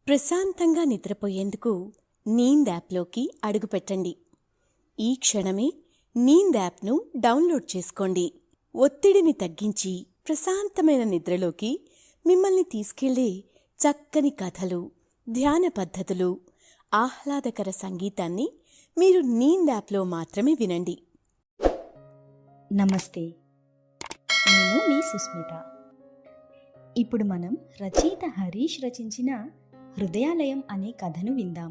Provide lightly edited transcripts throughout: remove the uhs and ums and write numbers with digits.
ప్రశాంతంగా నిద్రపోయేందుకు నీంద్ యాప్లోకి అడుగుపెట్టండి. ఈ క్షణమే నీంద్ యాప్ను డౌన్లోడ్ చేసుకోండి. ఒత్తిడిని తగ్గించి ప్రశాంతమైన నిద్రలోకి మిమ్మల్ని తీసుకెళ్లే చక్కని కథలు, ధ్యాన పద్ధతులు, ఆహ్లాదకర సంగీతాన్ని మీరు నీంద్ యాప్లో మాత్రమే వినండి. నమస్తే, నేను మీ సుస్మిత. ఇప్పుడు మనం రచయిత హరీష్ రచించిన హృదయాలయం అనే కథను విందాం.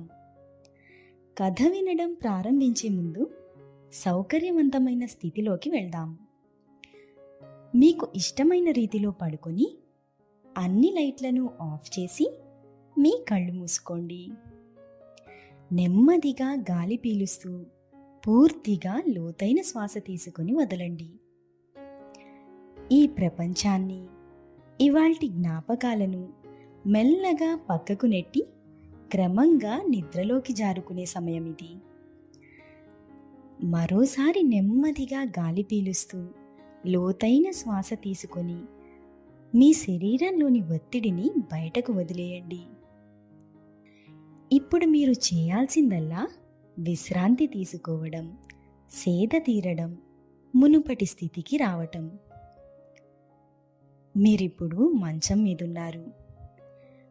కథ వినడం ప్రారంభించే ముందు సౌకర్యవంతమైన స్థితిలోకి వెళ్దాం. మీకు ఇష్టమైన రీతిలో పడుకొని అన్ని లైట్లను ఆఫ్ చేసి మీ కళ్ళు మూసుకోండి. నెమ్మదిగా గాలి పీలుస్తూ పూర్తిగా లోతైన శ్వాస తీసుకొని వదలండి. ఈ ప్రపంచాన్ని, ఇవాల్టి జ్ఞాపకాలను మెల్లగా పక్కకు నెట్టి క్రమంగా నిద్రలోకి జారుకునే సమయం ఇది. మరోసారి నెమ్మదిగా గాలి పీలుస్తూ లోతైన శ్వాస తీసుకొని మీ శరీరంలోని ఒత్తిడిని బయటకు వదిలేయండి. ఇప్పుడు మీరు చేయాల్సిందల్లా విశ్రాంతి తీసుకోవడం, సేద తీరడం, మునుపటి స్థితికి రావటం. మీరిప్పుడు మంచం మీదున్నారు.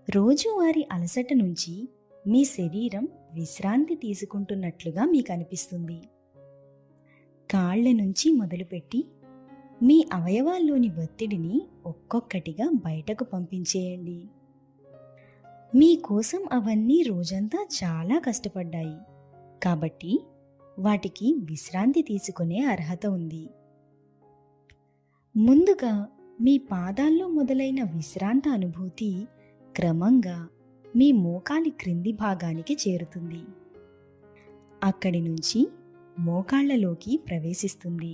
రోజువారీ అలసట నుంచి మీ శరీరం విశ్రాంతి తీసుకుంటున్నట్లుగా మీకు అనిపిస్తుంది. కాళ్ల నుంచి మొదలుపెట్టి మీ అవయవాల్లోని ఒత్తిడిని ఒక్కొక్కటిగా బయటకు పంపించేయండి. మీకోసం అవన్నీ రోజంతా చాలా కష్టపడ్డాయి కాబట్టి వాటికి విశ్రాంతి తీసుకునే అర్హత ఉంది. ముందుగా మీ పాదాల్లో మొదలైన విశ్రాంత అనుభూతి క్రమంగా మీ మోకాలి క్రింది భాగానికి చేరుతుంది. అక్కడి నుంచి మోకాళ్లలోకి ప్రవేశిస్తుంది.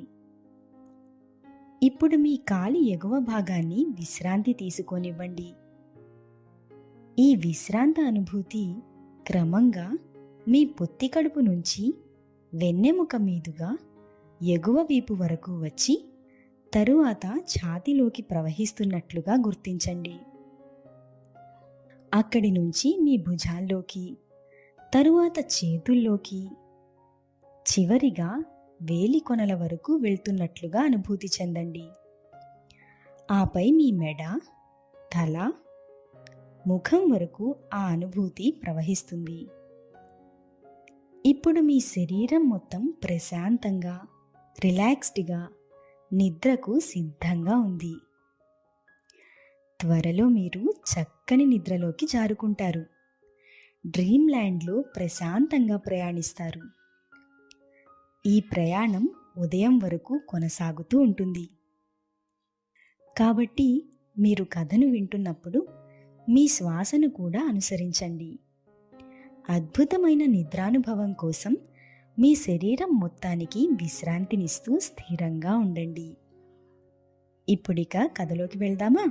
ఇప్పుడు మీ కాలి ఎగువ భాగాన్ని విశ్రాంతి తీసుకోనివ్వండి. ఈ విశ్రాంత అనుభూతి క్రమంగా మీ పొత్తి కడుపు నుంచి వెన్నెముక మీదుగా ఎగువ వీపు వరకు వచ్చి తరువాత ఛాతీలోకి ప్రవహిస్తున్నట్లుగా గుర్తించండి. అక్కడి నుంచి మీ భుజాల్లోకి, తరువాత చేతుల్లోకి, చివరిగా వేలి కొనల వరకు వెళ్తున్నట్లుగా అనుభూతి చెందండి. ఆపై మీ మెడ, తల, ముఖం వరకు ఆ అనుభూతి ప్రవహిస్తుంది. ఇప్పుడు మీ శరీరం మొత్తం ప్రశాంతంగా, రిలాక్స్డ్గా నిద్రకు సిద్ధంగా ఉంది. త్వరలో మీరు చక్కని నిద్రలోకి జారుకుంటారు. డ్రీమ్ ల్యాండ్లో ప్రశాంతంగా ప్రయాణిస్తారు. ఈ ప్రయాణం ఉదయం వరకు కొనసాగుతూ ఉంటుంది. కాబట్టి మీరు కథను వింటున్నప్పుడు మీ శ్వాసను కూడా అనుసరించండి. అద్భుతమైన నిద్రానుభవం కోసం మీ శరీరం మొత్తానికి విశ్రాంతినిస్తూ స్థిరంగా ఉండండి. ఇప్పుడిక కథలోకి వెళ్దామా?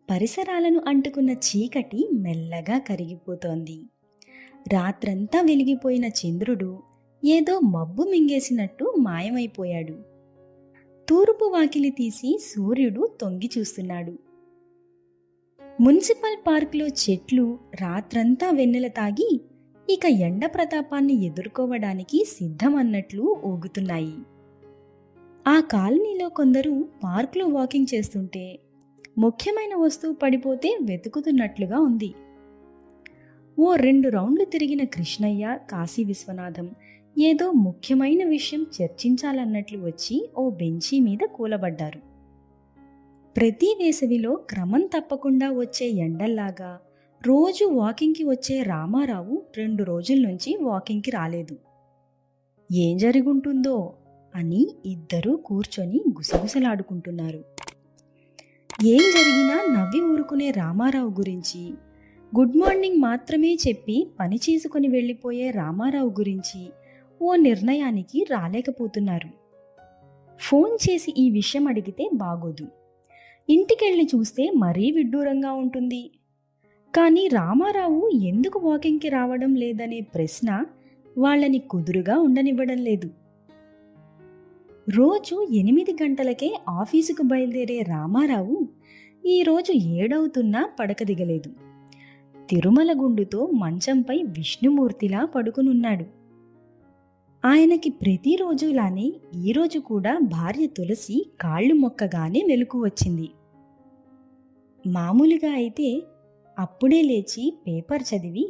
పరిసరాలను అంటుకున్న చీకటి మెల్లగా కరిగిపోతోంది. రాత్రంతా వెలిగిపోయిన చంద్రుడు ఏదో మబ్బు మింగేసినట్టు మాయమైపోయాడు. తూర్పు వాకిలి తీసి సూర్యుడు తొంగి చూస్తున్నాడు. మున్సిపల్ పార్కులో చెట్లు రాత్రంతా వెన్నెల తాగి ఇక ఎండ ప్రతాపాన్ని ఎదుర్కోవడానికి సిద్ధమన్నట్లు ఊగుతున్నాయి. ఆ కాలనీలో కొందరు పార్కులో వాకింగ్ చేస్తుంటే ముఖ్యమైన వస్తువు పడిపోతే వెతుకుతున్నట్లుగా ఉంది. ఓ 2 రౌండ్లు తిరిగిన కృష్ణయ్య, కాశీ విశ్వనాథం ఏదో ముఖ్యమైన విషయం చర్చించాలన్నట్లు వచ్చి ఓ బెంచీ మీద కూలబడ్డారు. ప్రతి వేసవిలో క్రమం తప్పకుండా వచ్చే ఎండల్లాగా రోజు వాకింగ్కి వచ్చే రామారావు 2 రోజుల నుంచి వాకింగ్కి రాలేదు. ఏం జరుగుంటుందో అని ఇద్దరూ కూర్చొని గుసగుసలాడుకుంటున్నారు. ఏం జరిగినా నవ్వి ఊరుకునే రామారావు గురించి, గుడ్ మార్నింగ్ మాత్రమే చెప్పి పని చేసుకుని వెళ్ళిపోయే రామారావు గురించి ఓ నిర్ణయానికి రాలేకపోతున్నారు. ఫోన్ చేసి ఈ విషయం అడిగితే బాగోదు, ఇంటికెళ్ళి చూస్తే మరీ విడ్డూరంగా ఉంటుంది. కానీ రామారావు ఎందుకు వాకింగ్కి రావడం లేదనే ప్రశ్న వాళ్ళని కుదురుగా ఉండనివ్వడం లేదు. రోజు 8 గంటలకే ఆఫీసుకు బయలుదేరే రామారావు ఈరోజు ఏడవుతున్నా పడక దిగలేదు. తిరుమల గుండుతో మంచంపై విష్ణుమూర్తిలా పడుకునున్నాడు. ఆయనకి ప్రతిరోజులానే ఈరోజు కూడా భార్య తులసి కాళ్ళు మొక్కగానే మెలకు వచ్చింది. మామూలుగా అయితే అప్పుడే లేచి పేపర్ చదివి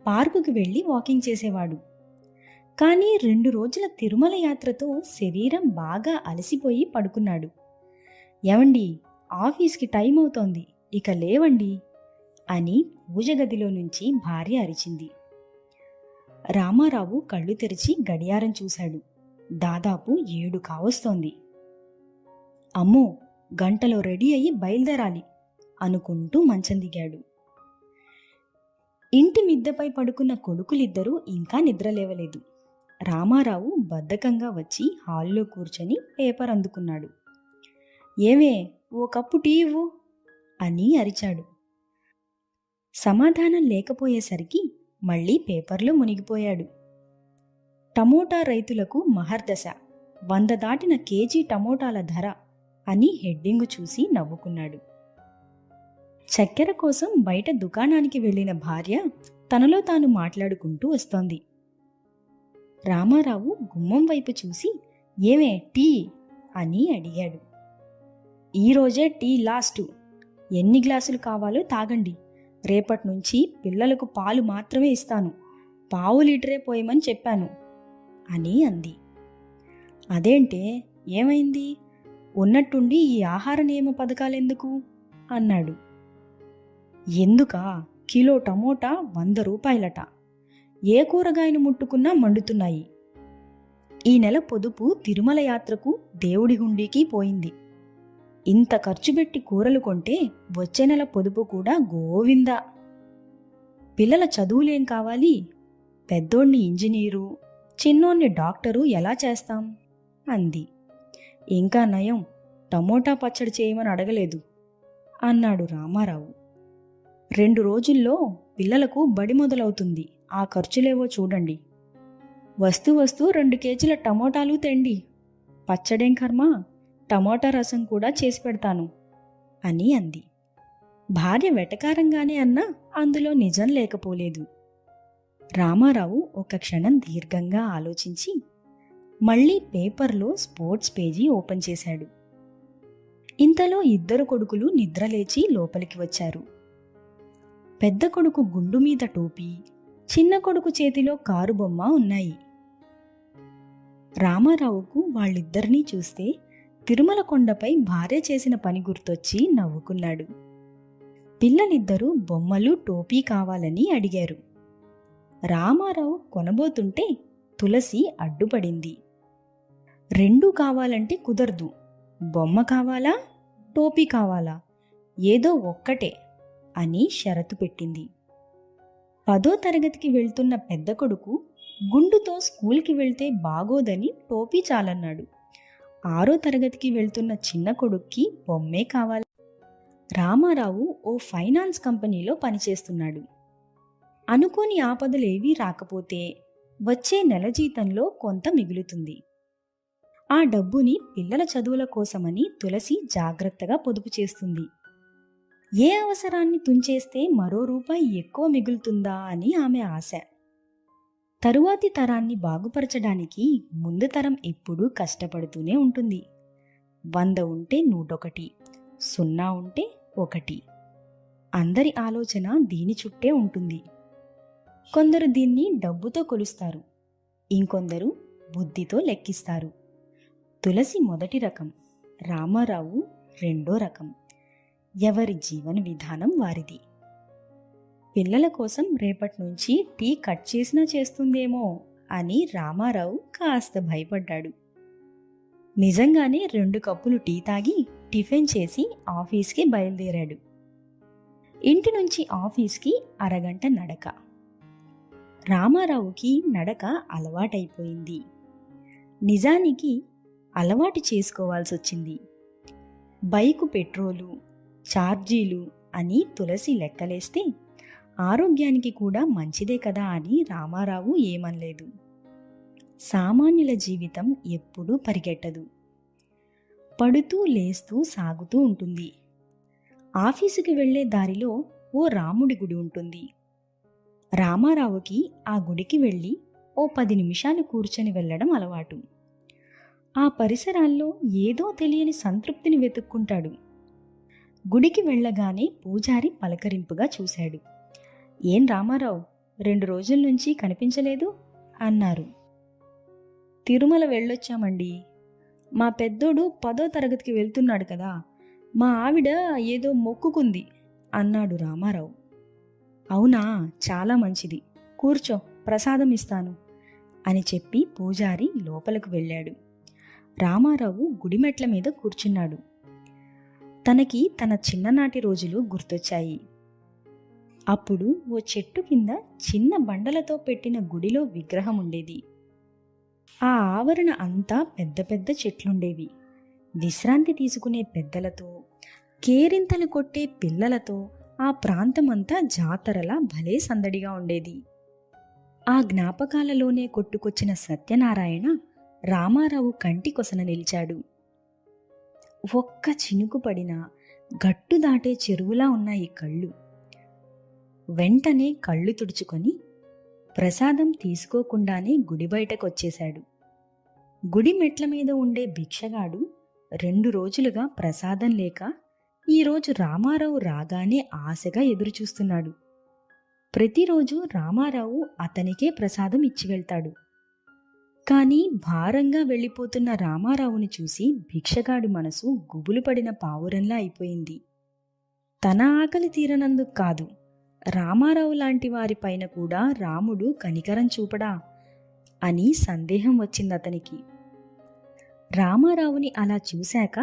పార్కుకి వెళ్ళి వాకింగ్ చేసేవాడు. కానీ 2 రోజుల తిరుమల యాత్రతో శరీరం బాగా అలసిపోయి పడుకున్నాడు. ఏవండి, ఆఫీస్కి టైం అవుతోంది, ఇక లేవండి అని పూజ గదిలో నుంచి భార్య అరిచింది. రామారావు కళ్ళు తెరిచి గడియారం చూశాడు. దాదాపు 7 కావస్తోంది. అమ్మో, గంటలో రెడీ అయ్యి బయలుదేరాలి అనుకుంటూ మంచం దిగాడు. ఇంటి మిద్దెపై పడుకున్న కొడుకులిద్దరూ ఇంకా నిద్రలేవలేదు. రామారావు బద్ధకంగా వచ్చి హాల్లో కూర్చొని పేపర్ అందుకున్నాడు. ఏమే, ఓ కప్పు టీ ఇవ్వు అని అరిచాడు. సమాధానం లేకపోయేసరికి మళ్ళీ పేపర్లో మునిగిపోయాడు. టమోటా రైతులకు మహర్దశ, 100 దాటిన కేజీ టమోటాల ధర అని హెడ్డింగు చూసి నవ్వుకున్నాడు. చక్కెర కోసం బయట దుకాణానికి వెళ్ళిన భార్య తనలో తాను మాట్లాడుకుంటూ వస్తోంది. రామారావు గుమ్మం వైపు చూసి ఏమే టీ అని అడిగాడు. ఈరోజే టీ లాస్టు, ఎన్ని గ్లాసులు కావాలో తాగండి, రేపటి నుంచి పిల్లలకు పాలు మాత్రమే ఇస్తాను, 1/2 లీటరే పోయమని చెప్పాను అని అంది. అదేంటే, ఏమైంది? ఉన్నట్టుండి ఈ ఆహార నియమ పథకాలెందుకు అన్నాడు. ఎందుకా? కిలో టమోటా 100 రూపాయలట, ఏ కూరగాయను ముట్టుకున్నా మండుతున్నాయి. ఈ నెల పొదుపు తిరుమల యాత్రకు దేవుడి హుండీకి పోయింది. ఇంత ఖర్చు పెట్టి కూరలు కొంటే వచ్చే నెల పొదుపు కూడా గోవిందా. పిల్లల చదువులేం కావాలి? పెద్దోణ్ణి ఇంజనీరు, చిన్నోణ్ణి డాక్టరు ఎలా చేస్తాం అంది. ఇంకా నయం, టమోటా పచ్చడి చేయమని అడగలేదు అన్నాడు రామారావు. 2 రోజుల్లో పిల్లలకు బడి మొదలవుతుంది, ఆ ఖర్చులేవో చూడండి. వస్తూ 2 కేజీల టమోటాలు తెండి, పచ్చడేం కర్మ, టమోటా రసం కూడా చేసి పెడతాను అని అంది. భార్య వెటకారంగానే అన్నా అందులో నిజం లేకపోలేదు. రామారావు ఒక క్షణం దీర్ఘంగా ఆలోచించి మళ్ళీ పేపర్లో స్పోర్ట్స్ పేజీ ఓపెన్ చేశాడు. ఇంతలో 2 కొడుకులు నిద్రలేచి లోపలికి వచ్చారు. పెద్ద కొడుకు గుండు మీద టోపీ, చిన్న కొడుకు చేతిలో కారు బొమ్మ ఉన్నాయి. రామారావుకు వాళ్ళిద్దరినీ చూస్తే తిరుమల కొండపై భార్య చేసిన పని గుర్తొచ్చి నవ్వుకున్నాడు. పిల్లలిద్దరూ బొమ్మలు, టోపీ కావాలని అడిగారు. రామారావు కొనబోతుంటే తులసి అడ్డుపడింది. 2 కావాలంటే కుదరదు, బొమ్మ కావాలా, టోపీ కావాలా, ఏదో ఒక్కటే అని షరతు పెట్టింది. 10వ తరగతికి వెళ్తున్న పెద్ద కొడుకు గుండుతో స్కూల్కి వెళ్తే బాగోదని టోపీ చాలన్నాడు. 6వ తరగతికి వెళ్తున్న చిన్న కొడుక్కి బొమ్మే కావాలి. రామారావు ఓ ఫైనాన్స్ కంపెనీలో పనిచేస్తున్నాడు. అనుకోని ఆపదలేవీ రాకపోతే వచ్చే నెల జీతంలో కొంత మిగులుతుంది. ఆ డబ్బుని పిల్లల చదువుల కోసమని తులసి జాగ్రత్తగా పొదుపు చేస్తుంది. ఏ అవసరాన్ని తుంచేస్తే మరో రూపాయి ఎక్కువ మిగులుతుందా అని ఆమె ఆశ. తరువాతి తరాన్ని బాగుపరచడానికి ముందు తరం ఎప్పుడూ కష్టపడుతూనే ఉంటుంది. 100 ఉంటే 101, 0 ఉంటే 1. అందరి ఆలోచన దీని చుట్టే ఉంటుంది. కొందరు దీన్ని డబ్బుతో కొలుస్తారు, ఇంకొందరు బుద్ధితో లెక్కిస్తారు. తులసి మొదటి రకం, రామారావు 2వ రకం. ఎవరి జీవన విధానం వారిది. పిల్లల కోసం రేపటి నుంచి టీ కట్ చేసినా చేస్తుందేమో అని రామారావు కాస్త భయపడ్డాడు. నిజంగానే 2 కప్పులు టీ తాగి టిఫిన్ చేసి ఆఫీస్కి బయలుదేరాడు. ఇంటి నుంచి ఆఫీస్కి అరగంట నడక. రామారావుకి నడక అలవాటైపోయింది. నిజానికి అలవాటు చేసుకోవాల్సొచ్చింది. బైకు పెట్రోలు, ఛార్జీలు అని తులసి లెక్కలేస్తే ఆరోగ్యానికి కూడా మంచిదే కదా అని రామారావు ఏమనలేదు. సామాన్యుల జీవితం ఎప్పుడూ పరిగెట్టదు, పడుతూ లేస్తూ సాగుతూ ఉంటుంది. ఆఫీసుకి వెళ్లే దారిలో ఓ రాముడి గుడి ఉంటుంది. రామారావుకి ఆ గుడికి వెళ్ళి ఓ 10 నిమిషాలు కూర్చొని వెళ్ళడం అలవాటు. ఆ పరిసరాల్లో ఏదో తెలియని సంతృప్తిని వెతుక్కుంటాడు. గుడికి వెళ్ళగానే పూజారి పలకరింపుగా చూశాడు. ఏం రామారావు, 2 రోజుల నుంచి కనిపించలేదు అన్నారు. తిరుమల వెళ్ళొచ్చామండి. మా పెద్దోడు 10వ తరగతికి వెళ్తున్నాడు కదా, మా ఆవిడ ఏదో మొక్కుకుంది అన్నాడు రామారావు. అవునా, చాలా మంచిది, కూర్చో, ప్రసాదం ఇస్తాను అని చెప్పి పూజారి లోపలకు వెళ్ళాడు. రామారావు గుడిమెట్ల మీద కూర్చున్నాడు. తనకి తన చిన్ననాటి రోజులు గుర్తొచ్చాయి. అప్పుడు ఓ చెట్టు కింద చిన్న బండలతో పెట్టిన గుడిలో విగ్రహం ఉండేది. ఆ ఆవరణ అంతా పెద్ద పెద్ద చెట్లుండేవి. విశ్రాంతి తీసుకునే పెద్దలతో, కేరింతలు కొట్టే పిల్లలతో ఆ ప్రాంతమంతా జాతరలా భలే సందడిగా ఉండేది. ఆ జ్ఞాపకాలలోనే కొట్టుకొచ్చిన సత్యనారాయణ రామారావు కంటి కొసన నిలిచాడు. ఒక్క చినుకు పడినా గట్టు దాటే చెరువులా ఉన్నాయి కళ్ళు. వెంటనే కళ్ళు తుడుచుకొని ప్రసాదం తీసుకోకుండానే గుడి బయటకొచ్చేశాడు. గుడి మెట్ల మీద ఉండే భిక్షగాడు 2 రోజులుగా ప్రసాదం లేక ఈరోజు రామారావు రాగానే ఆశగా ఎదురుచూస్తున్నాడు. ప్రతిరోజు రామారావు అతనికే ప్రసాదం ఇచ్చి వెళ్తాడు. కానీ భారంగా వెళ్ళిపోతున్న రామారావుని చూసి భిక్షగాడి మనసు గుబులు పడిన పావురంలా అయిపోయింది. తన ఆకలి తీరనందుకు కాదు, రామారావు లాంటి వారిపైన కూడా రాముడు కనికరం చూపడా అని సందేహం వచ్చిందతనికి. రామారావుని అలా చూశాక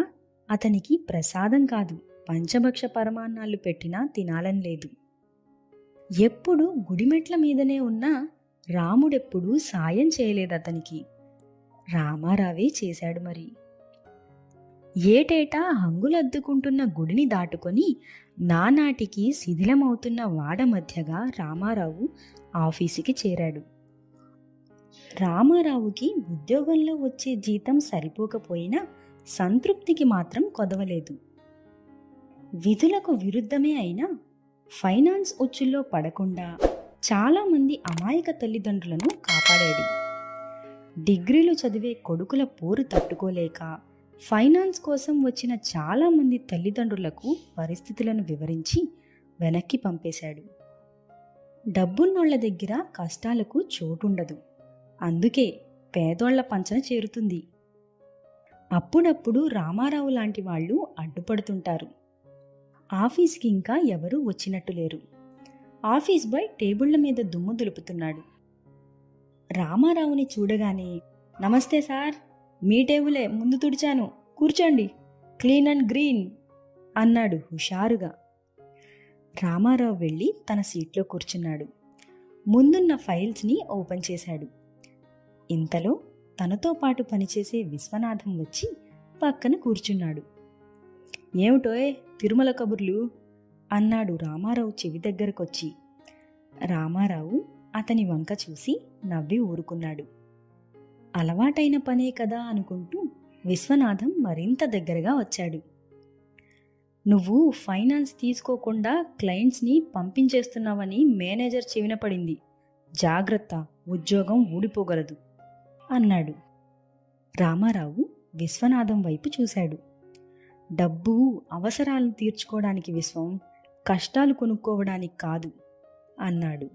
అతనికి ప్రసాదం కాదు, పంచభక్ష పరమాన్నాలు పెట్టినా తినాలని లేదు. ఎప్పుడు గుడిమెట్ల మీదనే ఉన్నా రాముడెప్పుడూ సాయం చేయలేదతనికి. రామారావే చేశాడు మరి. ఏటేటా హంగులద్దుకుంటున్న గుడిని దాటుకొని నానాటికి శిథిలమవుతున్న వాడ మధ్యగా రామారావు ఆఫీసుకి చేరాడు. రామారావుకి ఉద్యోగంలో వచ్చే జీతం సరిపోకపోయినా సంతృప్తికి మాత్రం కొదవలేదు. విధులకు విరుద్ధమే అయినా ఫైనాన్స్ ఉచ్చుల్లో పడకుండా చాలామంది అమాయక తల్లిదండ్రులను కాపాడాడు. డిగ్రీలు చదివే కొడుకుల పోరు తట్టుకోలేక ఫైనాన్స్ కోసం వచ్చిన చాలామంది తల్లిదండ్రులకు పరిస్థితులను వివరించి వెనక్కి పంపేశాడు. డబ్బున్నోళ్ల దగ్గర కష్టాలకు చోటుండదు, అందుకే పేదోళ్ల పంచన చేరుతుంది. అప్పుడప్పుడు రామారావు లాంటి వాళ్ళు అడ్డుపడుతుంటారు. ఆఫీస్కి ఇంకా ఎవరూ వచ్చినట్టు లేరు. ఆఫీస్ బాయ్ టేబుళ్ల మీద దుమ్ము దులుపుతున్నాడు. రామారావుని చూడగానే, నమస్తే సార్, మీ టేబులే ముందు తుడిచాను, కూర్చోండి, క్లీన్ అండ్ గ్రీన్ అన్నాడు హుషారుగా. రామారావు వెళ్ళి తన సీట్లో కూర్చున్నాడు. ముందున్న ఫైల్స్ని ఓపెన్ చేశాడు. ఇంతలో తనతో పాటు పనిచేసే విశ్వనాథం వచ్చి పక్కన కూర్చున్నాడు. ఏమిటోయ్ తిరుమల కబుర్లు అన్నాడు రామారావు చెవి దగ్గరకొచ్చి. రామారావు అతని వంక చూసి నవ్వి ఊరుకున్నాడు. అలవాటైన పనే కదా అనుకుంటూ విశ్వనాథం మరింత దగ్గరగా వచ్చాడు. నువ్వు ఫైనాన్స్ తీసుకోకుండా క్లయింట్స్ని పంపించేస్తున్నావని మేనేజర్ చెవిన పడింది, జాగ్రత్త, ఉద్యోగం ఊడిపోగలదు అన్నాడు. రామారావు విశ్వనాథం వైపు చూశాడు. డబ్బు అవసరాలను తీర్చుకోవడానికి విశ్వం, కష్టాలు కొనుక్కోవడానికి కాదు అన్నాడు.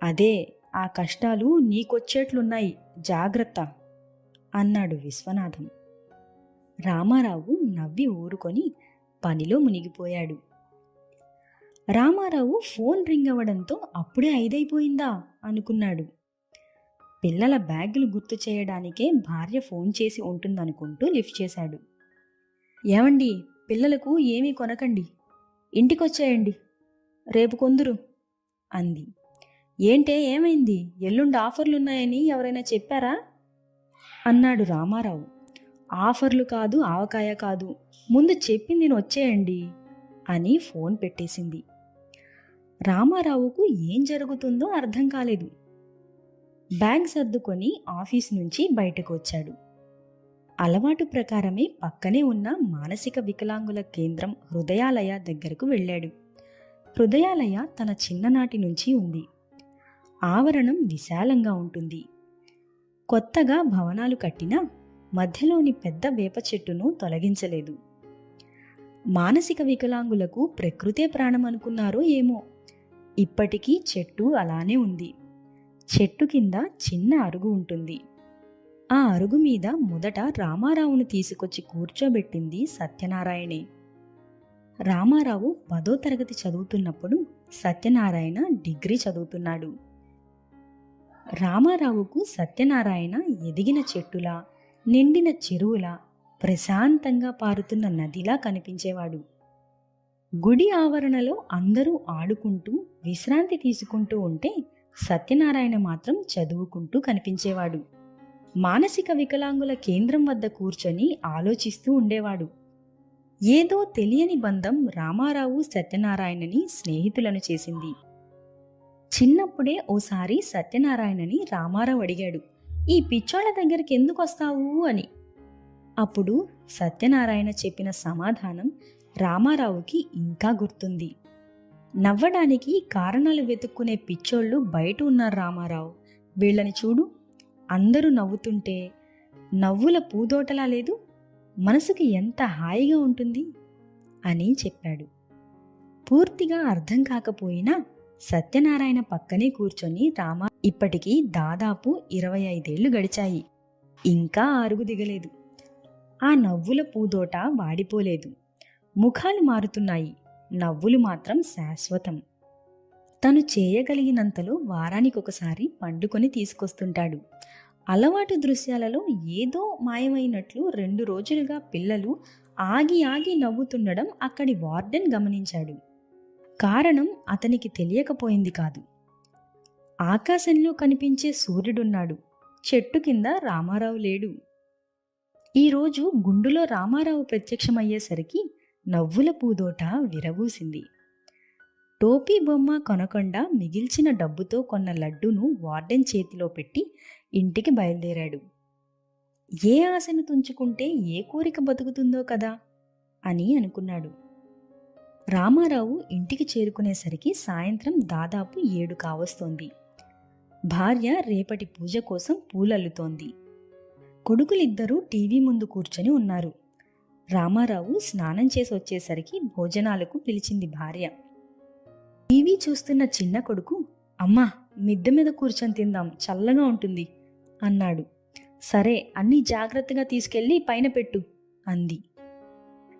అదే, ఆ కష్టాలు నీకొచ్చేట్లున్నాయి, జాగ్రత్త అన్నాడు విశ్వనాథం. రామారావు నవ్వి ఊరుకొని పనిలో మునిగిపోయాడు. రామారావు ఫోన్ రింగ్ అవ్వడంతో అప్పుడే 5 అయిపోయిందా అనుకున్నాడు. పిల్లల బ్యాగులు గుర్తు చేయడానికే భార్య ఫోన్ చేసి ఉంటుందనుకుంటూ లిఫ్ట్ చేశాడు. ఏమండి, పిల్లలకు ఏమీ కొనకండి, ఇంటికొచ్చేయండి, రేపు కొందురు అంది. ఏంటే, ఏమైంది? ఎల్లుండి ఆఫర్లున్నాయని ఎవరైనా చెప్పారా అన్నాడు రామారావు. ఆఫర్లు కాదు, ఆవకాయ కాదు, ముందు చెప్పింది వచ్చేయండి అని ఫోన్ పెట్టేసింది. రామారావుకు ఏం జరుగుతుందో అర్థం కాలేదు. బ్యాగ్ సర్దుకొని ఆఫీస్ నుంచి బయటకు వచ్చాడు. అలవాటు ప్రకారమే పక్కనే ఉన్న మానసిక వికలాంగుల కేంద్రం హృదయాలయ దగ్గరకు వెళ్ళాడు. హృదయాలయ తన చిన్ననాటి నుంచి ఉంది. ఆవరణం విశాలంగా ఉంటుంది. కొత్తగా భవనాలు కట్టినా మధ్యలోని పెద్ద వేప చెట్టును తొలగించలేదు. మానసిక వికలాంగులకు ప్రకృతే ప్రాణం అనుకున్నారో ఏమో, ఇప్పటికీ చెట్టు అలానే ఉంది. చెట్టు కింద చిన్న అరుగు ఉంటుంది. ఆ అరుగు మీద మొదట రామారావును తీసుకొచ్చి కూర్చోబెట్టింది సత్యనారాయణే. రామారావు 10వ తరగతి చదువుతున్నప్పుడు సత్యనారాయణ డిగ్రీ చదువుతున్నాడు. రామారావుకు సత్యనారాయణ ఎదిగిన చెట్టులా, నిండిన చెరువులా, ప్రశాంతంగా పారుతున్న నదిలా కనిపించేవాడు. గుడి ఆవరణలో అందరూ ఆడుకుంటూ విశ్రాంతి తీసుకుంటూ ఉంటే సత్యనారాయణ మాత్రం చదువుకుంటూ కనిపించేవాడు. మానసిక వికలాంగుల కేంద్రం వద్ద కూర్చొని ఆలోచిస్తూ ఉండేవాడు. ఏదో తెలియని బంధం రామారావు సత్యనారాయణని స్నేహితులను చేసింది. చిన్నప్పుడే ఓసారి సత్యనారాయణని రామారావు అడిగాడు, "ఈ పిచ్చోళ్ల దగ్గరికి ఎందుకు వస్తావు?" అని. అప్పుడు సత్యనారాయణ చెప్పిన సమాధానం రామారావుకి ఇంకా గుర్తుంది. నవ్వడానికి కారణాలు వెతుక్కునే పిచ్చోళ్ళు బయట ఉన్నారు రామారావు. వీళ్ళని చూడు, అందరూ నవ్వుతుంటే నవ్వుల పూదోటలా లేదు, మనసుకి ఎంత హాయిగా ఉంటుంది అని చెప్పాడు. పూర్తిగా అర్థం కాకపోయినా సత్యనారాయణ పక్కనే కూర్చొని ఇప్పటికీ దాదాపు 25 ఏళ్లు గడిచాయి. ఇంకా అరుగు దిగలేదు. ఆ నవ్వుల పూదోట వాడిపోలేదు. ముఖాలు మారుతున్నాయి, నవ్వులు మాత్రం శాశ్వతం. తను చేయగలిగినంతలో వారానికొకసారి పండుకొని తీసుకొస్తుంటాడు. అలవాటు దృశ్యాలలో ఏదో మాయమైనట్లు 2 రోజులుగా పిల్లలు ఆగి ఆగి నవ్వుతుండడం అక్కడి వార్డెన్ గమనించాడు. కారణం అతనికి తెలియకపోయింది కాదు. ఆకాశంలో కనిపించే సూర్యుడున్నాడు, చెట్టు కింద రామారావు లేడు. ఈరోజు గుండులో రామారావు ప్రత్యక్షమయ్యేసరికి నవ్వుల పూదోట విరబూసింది. టోపీ బొమ్మ కొనకుండా మిగిల్చిన డబ్బుతో కొన్న లడ్డూను వార్డెన్ చేతిలో పెట్టి ఇంటికి బయలుదేరాడు. ఏ ఆశను తుంచుకుంటే ఏ కోరిక బతుకుతుందో కదా అని అనుకున్నాడు. రామారావు ఇంటికి చేరుకునేసరికి సాయంత్రం దాదాపు 7 కావస్తోంది. భార్య రేపటి పూజ కోసం పూలల్లుతోంది. కొడుకులిద్దరూ టీవీ ముందు కూర్చొని ఉన్నారు. రామారావు స్నానం చేసి వచ్చేసరికి భోజనాలకు పిలిచింది భార్య. టీవీ చూస్తున్న చిన్న కొడుకు, "అమ్మా, మిద్దె మీద కూర్చొని తిందాం, చల్లగా ఉంటుంది" అన్నాడు. "సరే, అన్నీ జాగ్రత్తగా తీసుకెళ్ళి పైన పెట్టు" అంది.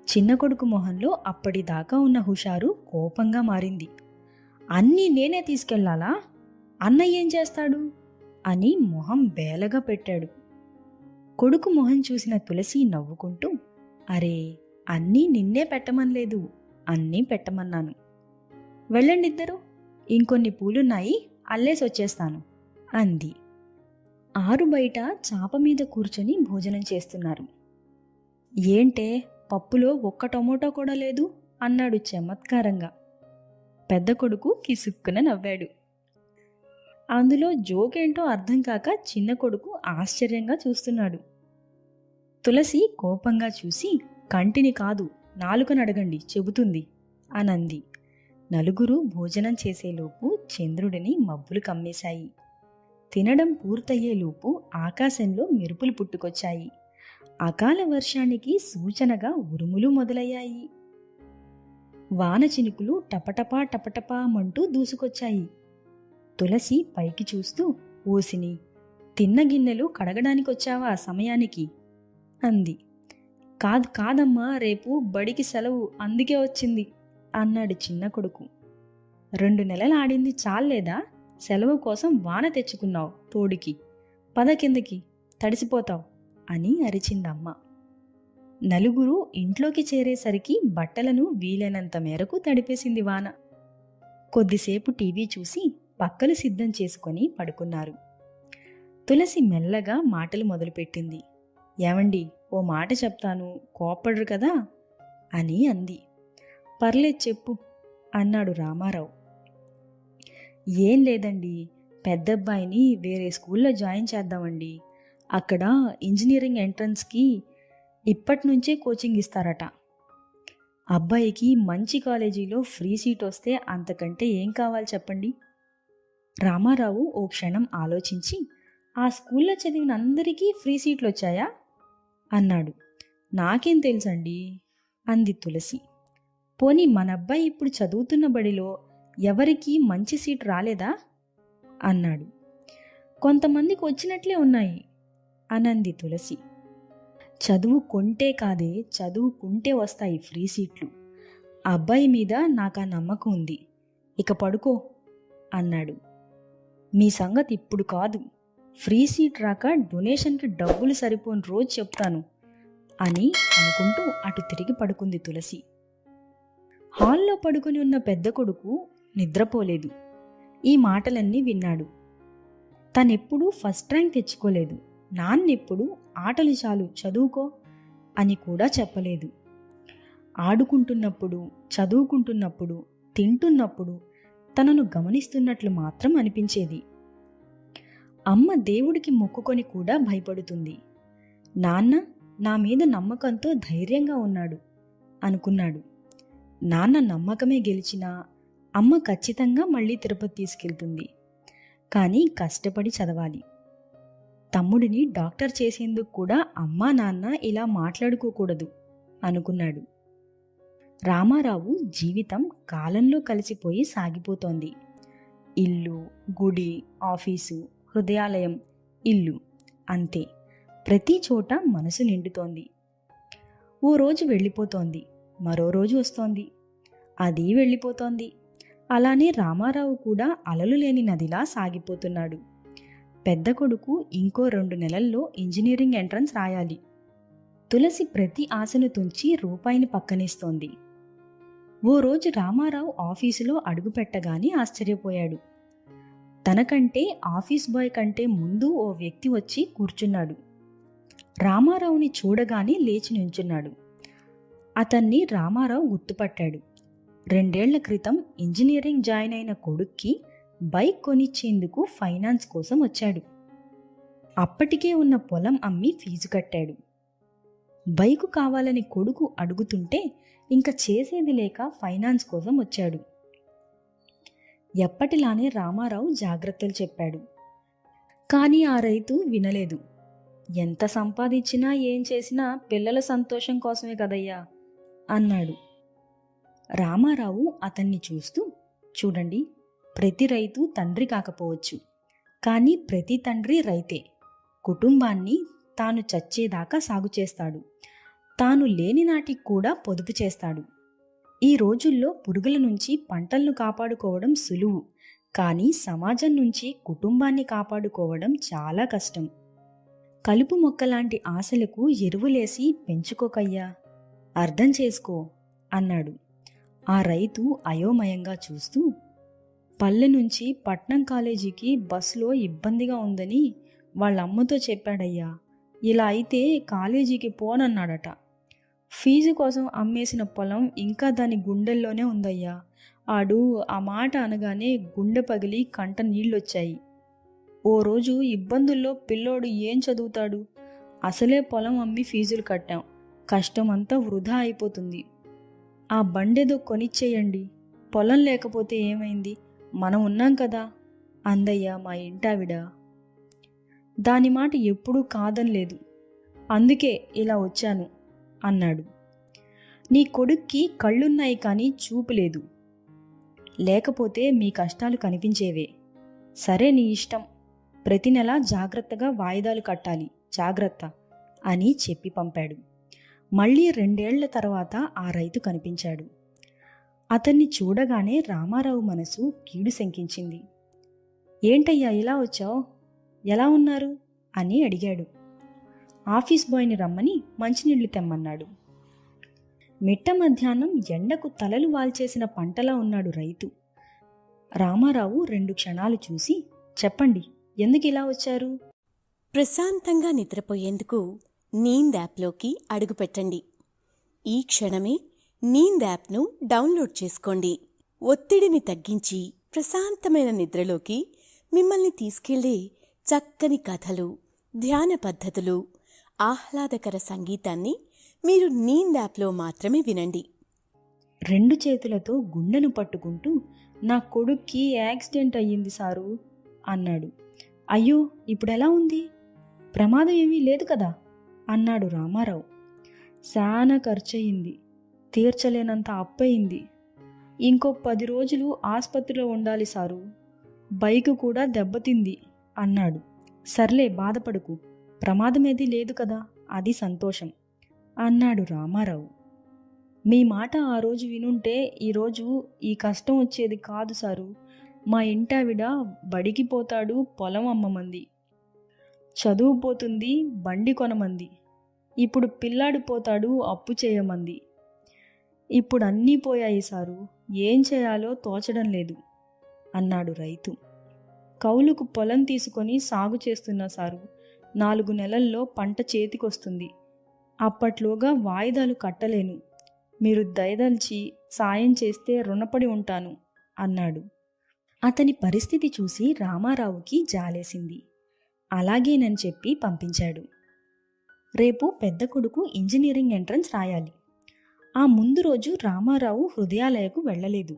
చిన్న కొడుకు మొహంలో అప్పటిదాకా ఉన్న హుషారు కోపంగా మారింది. "అన్నీ నేనే తీసుకెళ్లాలా? అన్నయ్య ఏం చేస్తాడు?" అని మొహం బేలగా పెట్టాడు. కొడుకు మొహం చూసిన తులసి నవ్వుకుంటూ, "అరే, అన్నీ నిన్నే పెట్టమనలేదు, అన్నీ పెట్టమన్నాను. వెళ్ళండిద్దరూ, ఇంకొన్ని పూలున్నాయి, అల్లేసి వచ్చేస్తాను" అంది. ఆరు బయట చాప మీద కూర్చొని భోజనం చేస్తున్నారు. "ఏంటే, పప్పులో ఒక్క టమోటా కూడా లేదు" అన్నాడు చమత్కారంగా. పెద్ద కొడుకు కిసుక్కున నవ్వాడు. అందులో జోకేంటో అర్థం కాక చిన్న కొడుకు ఆశ్చర్యంగా చూస్తున్నాడు. తులసి కోపంగా చూసి, "కంటిని కాదు, నాలుకను అడగండి, చెబుతుంది" అనంది. నలుగురు భోజనం చేసేలోపు చంద్రుడిని మబ్బులు కమ్మేశాయి. తినడం పూర్తయ్యేలోపు ఆకాశంలో మెరుపులు పుట్టుకొచ్చాయి. అకాల వర్షానికి సూచనగా ఉరుములు మొదలయ్యాయి. వాన చినుకులు టపటపా టపటపామంటూ దూసుకొచ్చాయి. తులసి పైకి చూస్తూ, "ఓసిని, తిన్న గిన్నెలు కడగడానికొచ్చావా సమయానికి?" అంది. కాదమ్మా, రేపు బడికి సెలవు, అందుకే వచ్చింది" అన్నాడు చిన్న కొడుకు. 2 నెలలు ఆడింది చాలేదా? సెలవు కోసం వాన తెచ్చుకున్నావు తోడికి, పద కిందకి, తడిసిపోతావు అని అరిచిందమ్మ. నలుగురు ఇంట్లోకి చేరేసరికి బట్టలను వీలైనంత మేరకు తడిపేసింది వాన. కొద్దిసేపు టీవీ చూసి పక్కలు సిద్ధం చేసుకొని పడుకున్నారు. తులసి మెల్లగా మాటలు మొదలుపెట్టింది. "ఏమండి, ఓ మాట చెప్తాను, కోప్పడరు కదా" అని అంది. "పర్లేదు చెప్పు" అన్నాడు రామారావు. "ఏం లేదండి, పెద్దబ్బాయిని వేరే స్కూల్లో జాయిన్ చేద్దామండి. అక్కడ ఇంజనీరింగ్ ఎంట్రన్స్కి ఇప్పటినుంచే కోచింగ్ ఇస్తారట. అబ్బాయికి మంచి కాలేజీలో ఫ్రీ సీట్ వస్తే అంతకంటే ఏం కావాలి చెప్పండి. రామారావు ఓ క్షణం ఆలోచించి, ఆ స్కూల్లో చదివిన అందరికీ ఫ్రీ సీట్లు వచ్చాయా అన్నాడు. నాకేం తెలుసండి అంది తులసి. పోనీ మన అబ్బాయి ఇప్పుడు చదువుతున్న బడిలో ఎవరికీ మంచి సీట్ రాలేదా అన్నాడు. కొంతమందికి వచ్చినట్లే ఉన్నాయి అనంది తులసి. చదువుకుంటే కాదే, చదువుకుంటే వస్తాయి ఫ్రీ సీట్లు. ఆ అబ్బాయి మీద నాకు ఆ నమ్మకం ఉంది. ఇక పడుకో అన్నాడు. మీ సంగతి ఇప్పుడు కాదు, ఫ్రీ సీట్ రాక డొనేషన్కి డబ్బులు సరిపోని రోజు చెప్తాను అని అనుకుంటూ అటు తిరిగి పడుకుంది తులసి. హాల్లో పడుకుని ఉన్న పెద్ద కొడుకు నిద్రపోలేదు. ఈ మాటలన్నీ విన్నాడు. తనెప్పుడూ ఫస్ట్ ర్యాంక్ తెచ్చుకోలేదు, నాన్నెప్పుడు ఆటలు చాలు చదువుకో అని కూడా చెప్పలేదు. ఆడుకుంటున్నప్పుడు, చదువుకుంటున్నప్పుడు, తింటున్నప్పుడు తనను గమనిస్తున్నట్లు మాత్రం అనిపించేది. అమ్మ దేవుడికి మొక్కుకొని కూడా భయపడుతుంది. నాన్న నా మీద నమ్మకంతో ధైర్యంగా ఉన్నాడు అనుకున్నాడు. నాన్న నమ్మకమే గెలిచినా అమ్మ ఖచ్చితంగా మళ్ళీ తిరుపతి తీసుకెళ్తుంది. కానీ కష్టపడి చదవాలి. తమ్ముడిని డాక్టర్ చేసేందుకు కూడా అమ్మా నాన్న ఇలా మాట్లాడుకోకూడదు అనుకున్నాడు. రామారావు జీవితం కాలంలో కలిసిపోయి సాగిపోతోంది. ఇల్లు, గుడి, ఆఫీసు, హృదయాలయం, ఇల్లు అంతే. ప్రతి చోట మనసు నిండుతోంది. ఓ రోజు వెళ్ళిపోతోంది, మరో రోజు వస్తోంది, అది వెళ్ళిపోతోంది. అలానే రామారావు కూడా అలలు లేని నదిలా సాగిపోతున్నాడు. పెద్ద కొడుకు ఇంకో 2 నెలల్లో ఇంజనీరింగ్ ఎంట్రన్స్ రాయాలి. తులసి ప్రతి ఆశను తుంచి రూపాయిని పక్కనేస్తోంది. ఓ రోజు రామారావు ఆఫీసులో అడుగుపెట్టగానే ఆశ్చర్యపోయాడు. తనకంటే ఆఫీస్ బాయ్ కంటే ముందు ఓ వ్యక్తి వచ్చి కూర్చున్నాడు. రామారావుని చూడగానే లేచి నించున్నాడు. అతన్ని రామారావు గుర్తుపట్టాడు. 2 ఏళ్ల క్రితం ఇంజనీరింగ్ జాయిన్ అయిన కొడుక్కి బైక్ కొనిచ్చేందుకు ఫైనాన్స్ కోసం వచ్చాడు. అప్పటికే ఉన్న పొలం అమ్మి ఫీజు కట్టాడు. బైకు కావాలని కొడుకు అడుగుతుంటే ఇంకా చేసేది లేక ఫైనాన్స్ కోసం వచ్చాడు. ఎప్పటిలానే రామారావు జాగ్రత్తలు చెప్పాడు. కానీ ఆ రైతు వినలేదు. ఎంత సంపాదించినా ఏం చేసినా పిల్లల సంతోషం కోసమే కదయ్యా అన్నాడు. రామారావు అతన్ని చూస్తూ, చూడండి, ప్రతి రైతు తండ్రి కాకపోవచ్చు, కానీ ప్రతి తండ్రి రైతే. కుటుంబాన్ని తాను చచ్చేదాకా సాగు చేస్తాడు. తాను లేని నాటికి కూడా పొదుపు చేస్తాడు. ఈ రోజుల్లో పురుగుల నుంచి పంటలను కాపాడుకోవడం సులువు, కానీ సమాజం నుంచి కుటుంబాన్ని కాపాడుకోవడం చాలా కష్టం. కలుపు మొక్కలాంటి ఆశలకు ఎరువులేసి పెంచుకోకయ్యా, అర్థం చేసుకో అన్నాడు. ఆ రైతు అయోమయంగా చూస్తూ, పల్లె నుంచి పట్నం కాలేజీకి బస్సులో ఇబ్బందిగా ఉందని వాళ్ళమ్మతో చెప్పాడయ్యా. ఇలా అయితే కాలేజీకి పోనన్నాడట. ఫీజు కోసం అమ్మేసిన పొలం ఇంకా దాని గుండెల్లోనే ఉందయ్యా. ఆడు ఆ మాట అనగానే గుండె పగిలి కంట నీళ్ళొచ్చాయి. ఓ రోజు ఇబ్బందుల్లో పిల్లోడు ఏం చదువుతాడు? అసలే పొలం అమ్మి ఫీజులు కట్టాం, కష్టమంతా వృధా అయిపోతుంది. ఆ బండేదో కొనిచ్చేయండి. పొలం లేకపోతే ఏమైంది, మనం ఉన్నాం కదా అందయ్యా మా ఇంటావిడ. దాని మాట ఎప్పుడూ కాదనలేదు, అందుకే ఇలా వచ్చాను అన్నాడు. నీ కొడుక్కి కళ్ళున్నాయి కానీ చూపు లేదు, లేకపోతే మీ కష్టాలు కనిపించేవే. సరే నీ ఇష్టం, ప్రతి నెల జాగ్రత్తగా వాయిదాలు కట్టాలి, జాగ్రత్త అని చెప్పి పంపాడు. మళ్ళీ 2 ఏళ్ల తర్వాత ఆ రైతు కనిపించాడు. అతన్ని చూడగానే రామారావు మనసు కీడు శంకించింది. ఏంటయ్యా ఇలా వచ్చావు, ఎలా ఉన్నారు అని అడిగాడు. ఆఫీస్ బాయ్ని రమ్మని మంచినీళ్లు తెమ్మన్నాడు. మిట్ట మధ్యాహ్నం ఎండకు తలలు వాల్చేసిన పంటలా ఉన్నాడు రైతు. రామారావు 2 క్షణాలు చూసి, చెప్పండి, ఎందుకు ఇలా వచ్చారు? ప్రశాంతంగా నిద్రపోయేందుకు నీంద్ యాప్లోకి అడుగుపెట్టండి. ఈ క్షణమే నీంద్ యాప్ను డౌన్లోడ్ చేసుకోండి. ఒత్తిడిని తగ్గించి ప్రశాంతమైన నిద్రలోకి మిమ్మల్ని తీసుకెళ్లే చక్కని కథలు, ధ్యాన పద్ధతులు, ఆహ్లాదకర సంగీతాన్ని మీరు నీంద్ యాప్లో మాత్రమే వినండి. 2 చేతులతో గుండెను పట్టుకుంటూ నా కొడుక్కి యాక్సిడెంట్ అయ్యింది సారు అన్నాడు. అయ్యో, ఇప్పుడెలా ఉంది? ప్రమాదం ఏమీ లేదు కదా అన్నాడు రామారావు. శానా ఖర్చయింది, తీర్చలేనంత అప్పయింది. ఇంకో 10 రోజులు ఆసుపత్రిలో ఉండాలి సారు. బైకు కూడా దెబ్బతింది అన్నాడు. సర్లే, బాధపడకు, ప్రమాదమేదీ లేదు కదా, అది సంతోషం అన్నాడు రామారావు. మీ మాట ఆ రోజు వినుంటే ఈరోజు ఈ కష్టం వచ్చేది కాదు సారు. మా ఇంటావిడ బడికి పోతాడు, పొలం అమ్మమంది, చదువు పోతుంది, బండి కొనమంది. ఇప్పుడు పిల్లాడు పోతాడు, అప్పు చేయమంది. ఇప్పుడు అన్నీ పోయాయి సారు, ఏం చేయాలో తోచడం లేదు అన్నాడు రైతు. కౌలుకు పొలం తీసుకొని సాగు చేస్తున్నా సారు. 4 నెలల్లో పంట చేతికొస్తుంది. అప్పట్లోగా వాయిదాలు కట్టలేను. మీరు దయదల్చి సాయం చేస్తే రుణపడి ఉంటాను అన్నాడు. అతని పరిస్థితి చూసి రామారావుకి జాలేసింది. అలాగేనని చెప్పి పంపించాడు. రేపు పెద్ద కొడుకు ఇంజనీరింగ్ ఎంట్రన్స్ రాయాలి. ఆ ముందు రోజు రామారావు హృదయాలయకు వెళ్ళలేదు.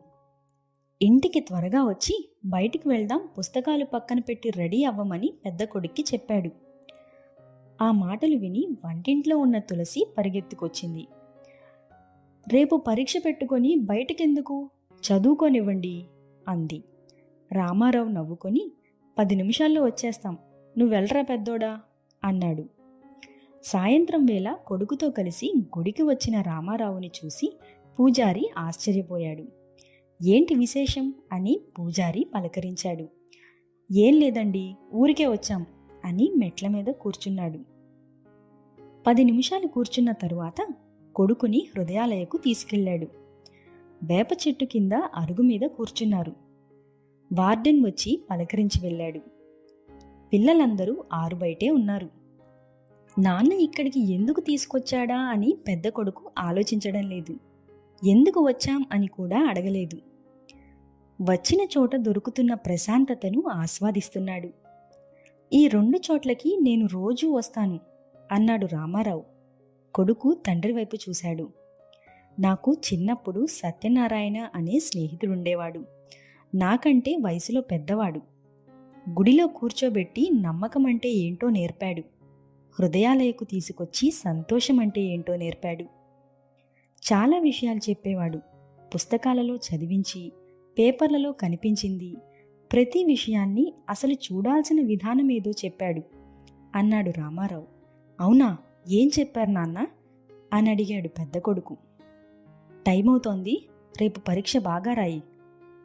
ఇంటికి త్వరగా వచ్చి బయటికి వెళ్దాం, పుస్తకాలు పక్కన పెట్టి రెడీ అవ్వమని పెద్ద కొడుక్కి చెప్పాడు. ఆ మాటలు విని వంటింట్లో ఉన్న తులసి పరిగెత్తుకొచ్చింది. రేపు పరీక్ష పెట్టుకొని బయటికెందుకు, చదువుకోనివ్వండి అంది. రామారావు నవ్వుకొని 10 నిమిషాల్లో వచ్చేస్తాం, నువ్వెళ్ళరా పెద్దోడా అన్నాడు. సాయంత్రం వేళ కొడుకుతో కలిసి గుడికి వచ్చిన రామారావుని చూసి పూజారి ఆశ్చర్యపోయాడు. ఏంటి విశేషం అని పూజారి పలకరించాడు. ఏం లేదండి, ఊరికే వచ్చాం అని మెట్ల మీద కూర్చున్నాడు. 10 నిమిషాలు కూర్చున్న తరువాత కొడుకుని హృదయాలయకు తీసుకెళ్లాడు. వేప చెట్టు కింద అరుగు మీద కూర్చున్నారు. వార్డెన్ వచ్చి పలకరించి వెళ్ళాడు. పిల్లలందరూ ఆరుబయటే ఉన్నారు. నాన్న ఇక్కడికి ఎందుకు తీసుకొచ్చాడా అని పెద్ద కొడుకు ఆలోచించడం లేదు. ఎందుకు వచ్చాం అని కూడా అడగలేదు. వచ్చిన చోట దొరుకుతున్న ప్రశాంతతను ఆస్వాదిస్తున్నాడు. ఈ 2 చోట్లకి నేను రోజూ వస్తాను అన్నాడు రామారావు. కొడుకు తండ్రి వైపు చూశాడు. నాకు చిన్నప్పుడు సత్యనారాయణ అనే స్నేహితుడుండేవాడు. నాకంటే వయసులో పెద్దవాడు. గుడిలో కూర్చోబెట్టి నమ్మకం అంటే ఏంటో నేర్పాడు. హృదయాలయకు తీసుకొచ్చి సంతోషం అంటే ఏంటో నేర్పాడు. చాలా విషయాలు చెప్పేవాడు. పుస్తకాలలో చదివించి, పేపర్లలో కనిపించింది, ప్రతి విషయాన్ని అసలు చూడాల్సిన విధానమేదో చెప్పాడు అన్నాడు రామారావు. అవునా, ఏం చెప్పారు నాన్న అని అడిగాడు పెద్ద కొడుకు. టైం అవుతోంది, రేపు పరీక్ష బాగా రాయి,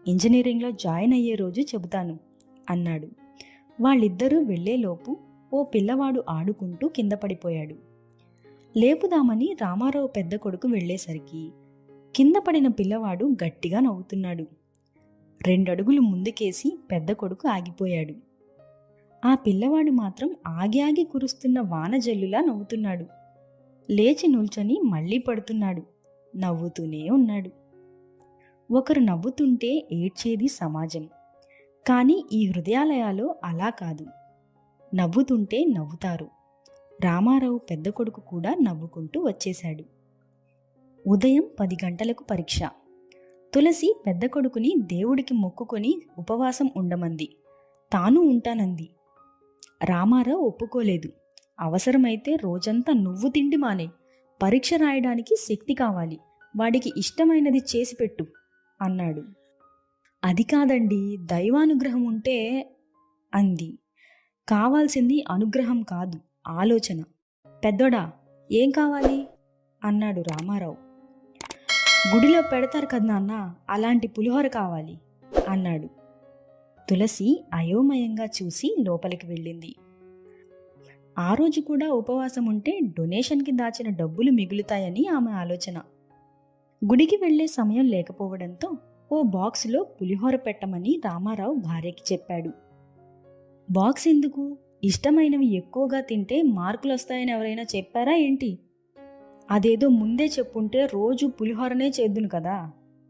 ఇంజనీరింగ్లో జాయిన్ అయ్యే రోజు చెబుతాను అన్నాడు. వాళ్ళిద్దరూ వెళ్లేలోపు ఓ పిల్లవాడు ఆడుకుంటూ కింద పడిపోయాడు. లేపుదామని రామారావు పెద్ద కొడుకు వెళ్లేసరికి కింద పడిన పిల్లవాడు గట్టిగా నవ్వుతున్నాడు. 2 అడుగులు ముందుకేసి పెద్ద కొడుకు ఆగిపోయాడు. ఆ పిల్లవాడు మాత్రం ఆగి ఆగి కురుస్తున్న వానజల్లులా నవ్వుతున్నాడు. లేచి నిల్చొని మళ్లీ పడుతున్నాడు. నవ్వుతూనే ఉన్నాడు. ఒకరు నవ్వుతుంటే ఏడ్చేది సమాజం. కానీ ఈ హృదయాలయాలో అలా కాదు. నవ్వుతుంటే నవ్వుతారు. రామారావు పెద్ద కొడుకు కూడా నవ్వుకుంటూ వచ్చేశాడు. ఉదయం 10 గంటలకు పరీక్ష. తులసి పెద్ద కొడుకుని దేవుడికి మొక్కుకొని ఉపవాసం ఉండమంది. తాను ఉంటానంది. రామారావు ఒప్పుకోలేదు. అవసరమైతే రోజంతా నువ్వు తిండి మానే, పరీక్ష రాయడానికి శక్తి కావాలి, వాడికి ఇష్టమైనది చేసిపెట్టు అన్నాడు. అది కాదండి, దైవానుగ్రహం ఉంటే అంది. కావాల్సింది అనుగ్రహం కాదు, ఆలోచన. పెద్దోడా, ఏం కావాలి అన్నాడు రామారావు. గుడిలో పెడతారు కదా నాన్న, అలాంటి పులిహోర కావాలి అన్నాడు. తులసి అయోమయంగా చూసి లోపలికి వెళ్ళింది. ఆ రోజు కూడా ఉపవాసం ఉంటే డొనేషన్కి దాచిన డబ్బులు మిగులుతాయని ఆమె ఆలోచన. గుడికి వెళ్లే సమయం లేకపోవడంతో ఓ బాక్సులో పులిహోర పెట్టమని రామారావు భార్యకి చెప్పాడు. బాక్స్ ఎందుకు? ఇష్టమైనవి ఎక్కువగా తింటే మార్కులు వస్తాయని ఎవరైనా చెప్పారా ఏంటి? అదేదో ముందే చెప్పుంటే రోజు పులిహోరనే చేద్దును కదా,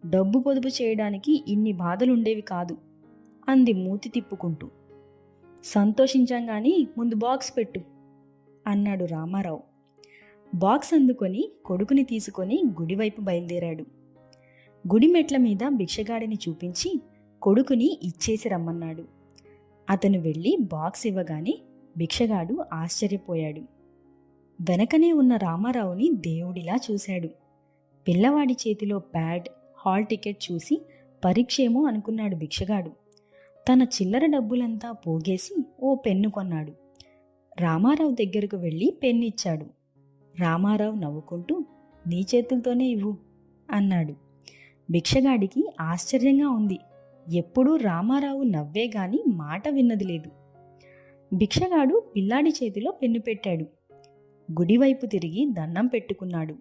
డబ్బు పొదుపు చేయడానికి ఇన్ని బాధలుండేవి కాదు అంది మూతి తిప్పుకుంటూ. సంతోషించాం గాని ముందు బాక్స్ పెట్టు అన్నాడు రామారావు. బాక్స్ అందుకొని కొడుకుని తీసుకొని గుడివైపు బయలుదేరాడు. గుడి మెట్ల మీద భిక్షగాడిని చూపించి కొడుకుని ఇచ్చేసి రమ్మన్నాడు. అతను వెళ్ళి బాక్స్ ఇవ్వగానే భిక్షగాడు ఆశ్చర్యపోయాడు. వెనకనే ఉన్న రామారావుని దేవుడిలా చూశాడు. పిల్లవాడి చేతిలో ప్యాడ్, హాల్ టికెట్ చూసి పరీక్షేమో అనుకున్నాడు భిక్షగాడు. తన చిల్లర డబ్బులంతా పోగేసి ఓ పెన్ను కొన్నాడు. రామారావు దగ్గరకు వెళ్ళి పెన్నిచ్చాడు. రామారావు నవ్వుకుంటూ, నీ చేతులతోనే ఇవ్వు అన్నాడు. భిక్షగాడికి ఆశ్చర్యంగా ఉంది. ఎప్పుడూ రామారావు నవ్వే గాని మాట విన్నది లేదు. భిక్షగాడు పిల్లాడి చేతిలో పెన్ను పెట్టాడు. గుడివైపు తిరిగి దండం పెట్టుకున్నాడు.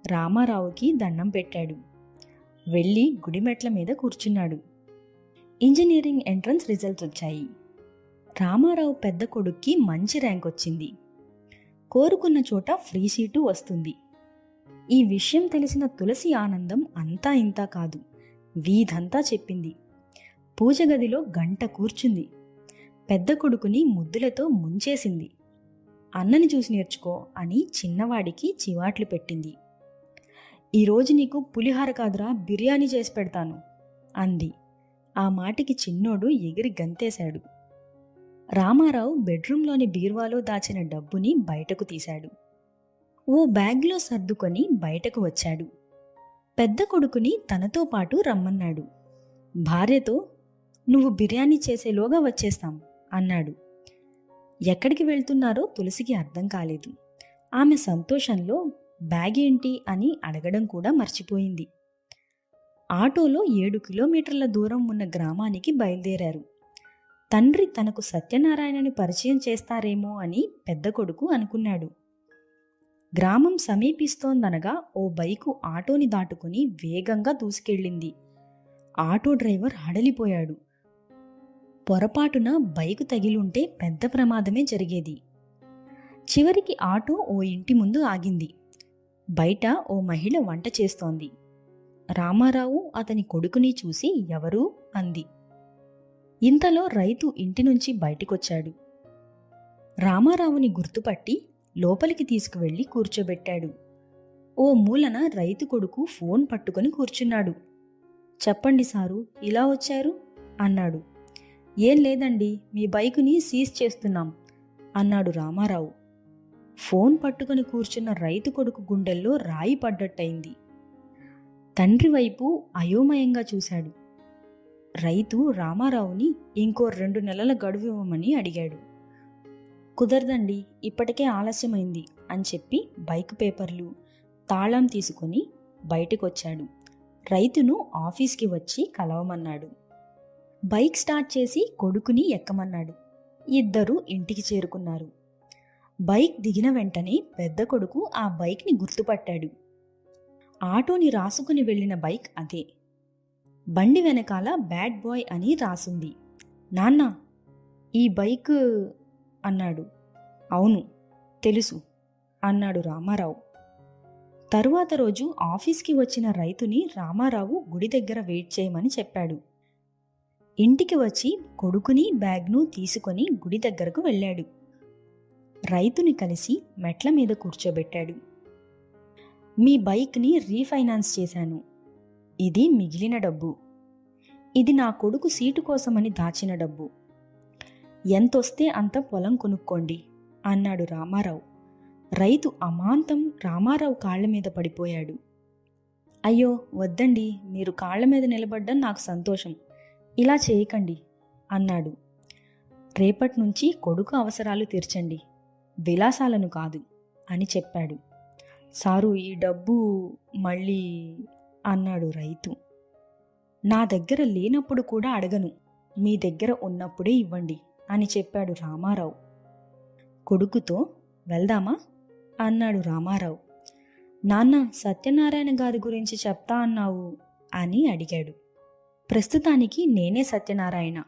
రామారావుకి దండం పెట్టాడు. వెళ్ళి గుడిమెట్ల మీద కూర్చున్నాడు. ఇంజనీరింగ్ ఎంట్రన్స్ రిజల్ట్స్ వచ్చాయి. రామారావు పెద్ద కొడుక్కి మంచి ర్యాంక్ వచ్చింది. కోరుకున్న చోట ఫ్రీ సీటు వస్తుంది. ఈ విషయం తెలిసిన తులసి ఆనందం అంతా ఇంతా కాదు, వీధంతా చెప్పింది. పూజ గదిలో గంట కూర్చుంది. పెద్ద కొడుకుని ముద్దులతో ముంచేసింది. అన్నని చూసి నేర్చుకో అని చిన్నవాడికి చివాట్లు పెట్టింది. ఈరోజు నీకు పులిహార కాదురా, బిర్యానీ చేసి పెడతాను అంది. ఆ మాటికి చిన్నోడు ఎగిరి గంతేశాడు. రామారావు బెడ్రూంలోని బీరువాలో దాచిన డబ్బుని బయటకు తీశాడు. ఓ బ్యాగ్లో సర్దుకొని బయటకు వచ్చాడు. పెద్ద కొడుకుని తనతో పాటు రమ్మన్నాడు. భార్యతో, నువ్వు బిర్యానీ చేసేలోగా వచ్చేస్తాం అన్నాడు. ఎక్కడికి వెళ్తున్నారో తులసికి అర్థం కాలేదు. ఆమె సంతోషంలో బ్యాగ్ ఏంటి అని అడగడం కూడా మర్చిపోయింది. ఆటోలో 7 కిలోమీటర్ల దూరం ఉన్న గ్రామానికి బయలుదేరారు. తండ్రి తనకు సత్యనారాయణని పరిచయం చేస్తారేమో అని పెద్ద కొడుకు అనుకున్నాడు. గ్రామం సమీపిస్తోందనగా ఓ బైకు ఆటోని దాటుకుని వేగంగా దూసుకెళ్ళింది. Auto driver హడలిపోయాడు. పొరపాటున బైకు తగిలుంటే పెద్ద ప్రమాదమే జరిగేది. చివరికి ఆటో ఓ ఇంటి ముందు ఆగింది. బయట ఓ మహిళ వంట చేస్తోంది. రామారావు అతని కొడుకుని చూసి ఎవరు అంది. ఇంతలో రైతు ఇంటి నుంచి బయటికొచ్చాడు. రామారావుని గుర్తుపట్టి లోపలికి తీసుకువెళ్ళి కూర్చోబెట్టాడు. ఓ మూలన రైతు కొడుకు ఫోన్ పట్టుకొని కూర్చున్నాడు. చెప్పండి సారు, ఇలా వచ్చారు అన్నాడు. ఏం లేదండి, మీ బైకుని సీజ్ చేస్తున్నాం అన్నాడు రామారావు. ఫోన్ పట్టుకొని కూర్చున్న రైతు కొడుకు గుండెల్లో రాయి పడ్డట్టయింది. తండ్రి వైపు అయోమయంగా చూశాడు. రైతు రామారావుని ఇంకో 2 నెలల గడువు ఇవ్వమని అడిగాడు. కుదరదండి, ఇప్పటికే ఆలస్యమైంది అని చెప్పి బైక్ పేపర్లు, తాళం తీసుకొని బయటకొచ్చాడు. రైతును ఆఫీస్కి వచ్చి కలవమన్నాడు. బైక్ స్టార్ట్ చేసి కొడుకుని ఎక్కమన్నాడు. ఇద్దరూ ఇంటికి చేరుకున్నారు. బైక్ దిగిన వెంటనే పెద్ద కొడుకు ఆ బైక్ని గుర్తుపట్టాడు. ఆటోని రాసుకుని వెళ్ళిన బైక్ అదే. బండి వెనకాల బ్యాడ్ బాయ్ అని రాసుంది. నాన్నా, ఈ బైక్ అన్నాడు. అవును తెలుసు అన్నాడు రామారావు. తరువాత రోజు ఆఫీస్కి వచ్చిన రైతుని రామారావు గుడి దగ్గర వెయిట్ చేయమని చెప్పాడు. ఇంటికి వచ్చి కొడుకుని బ్యాగ్ను తీసుకొని గుడి దగ్గరకు వెళ్ళాడు. రైతుని కలిసి మెట్ల మీద కూర్చోబెట్టాడు. మీ బైక్ని రీఫైనాన్స్ చేశాను. ఇది మిగిలిన డబ్బు. ఇది నా కొడుకు సీటు కోసమని దాచిన డబ్బు. ఎంతొస్తే అంత పొలం కొనుక్కోండి అన్నాడు రామారావు. రైతు అమాంతం రామారావు కాళ్ల మీద పడిపోయాడు. అయ్యో వద్దండి, మీరు కాళ్ల మీద నిలబడ్డం నాకు సంతోషం, ఇలా చేయకండి అన్నాడు. రేపటి నుంచి కొడుకు అవసరాలు తీర్చండి, విలాసాలను కాదు అని చెప్పాడు. సారు, ఈ డబ్బు మళ్ళీ అన్నాడు రైతు. నా దగ్గర లేనప్పుడు కూడా అడగను, మీ దగ్గర ఉన్నప్పుడే ఇవ్వండి అని చెప్పాడు రామారావు. కొడుకుతో వెళ్దామా అన్నాడు రామారావు. నాన్న, సత్యనారాయణ గారి గురించి చెప్తా అన్నావు అని అడిగాడు. ప్రస్తుతానికి నేనే సత్యనారాయణ.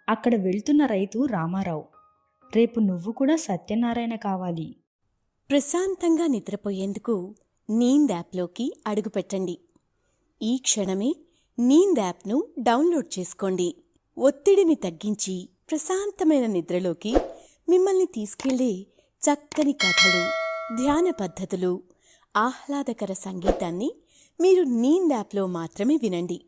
అక్కడ వెళ్తున్న రైతు రామారావు. రేపు నువ్వు కూడా సత్యనారాయణ కావాలి. ప్రశాంతంగా నిద్రపోయేందుకు నీంద్ యాప్లోకి అడుగుపెట్టండి. ఈ క్షణమే నీంద్ యాప్ను డౌన్లోడ్ చేసుకోండి. ఒత్తిడిని తగ్గించి ప్రశాంతమైన నిద్రలోకి మిమ్మల్ని తీసుకెళ్లే చక్కని కథలు, ధ్యాన పద్ధతులు, ఆహ్లాదకర సంగీతాన్ని మీరు నీంద్ యాప్లో మాత్రమే వినండి.